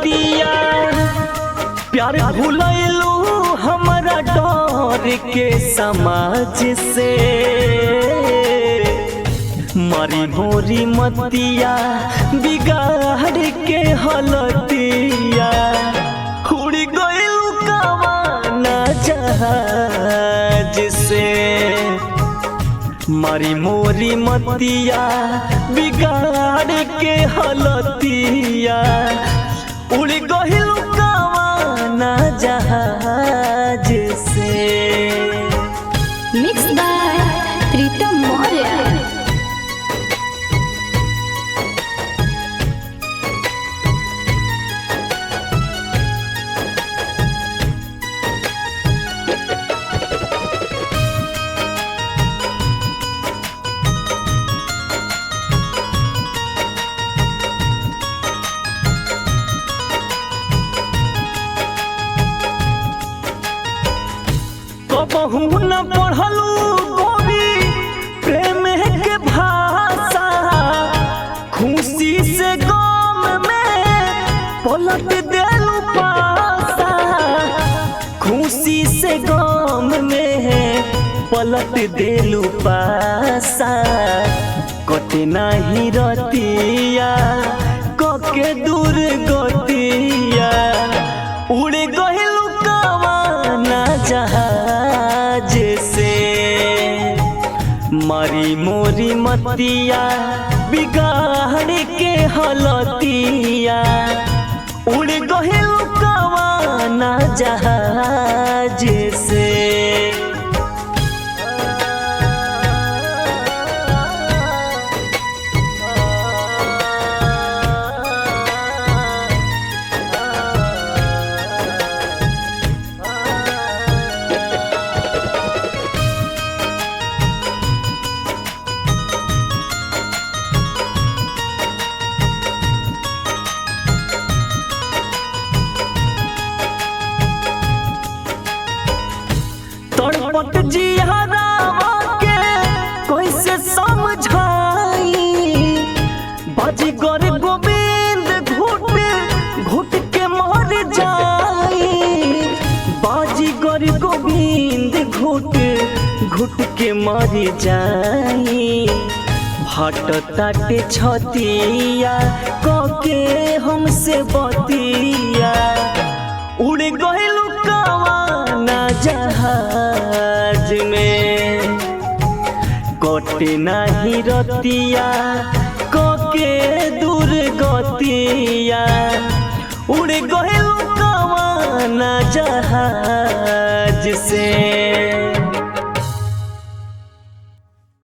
बतिया प्यार भूलैलू हमारा डर के समाज से मारी मोरी मतिया बिगाड़ के हलतिया उड़ गइलू कवाना जहाज से मारी मोरी मतिया बिगाड़ के हलतिया उड़ गइलू कवाना जहाज से। मिक्स बाय प्रीतम मौर्य। कबहू न पढ़लू गोरी प्रेम के भाषा खुशी से गम में पलट देलू पासा खुशी से गम में पलट देलू पासा कटे नाही रतिया कके दूर गतिया उड़ गइलू कवाना जहाज से मारी मोरी मतिया बिगाड़ के हलतिया उड़ गइलू कवाना जहाज से। तड़पत जिहरावा के कैसे समझाई बाजीगर गोविंद घुट घुट के मर जाई बाजीगर गोविंद घुट घुट के मर जाई हट ताटे छतिया कके हमसे बतिया उड़ गइलू कवाना जहाज में कटे नाही रतिया कके दूर गतिया उड़ गइलू कवाना जहाज से।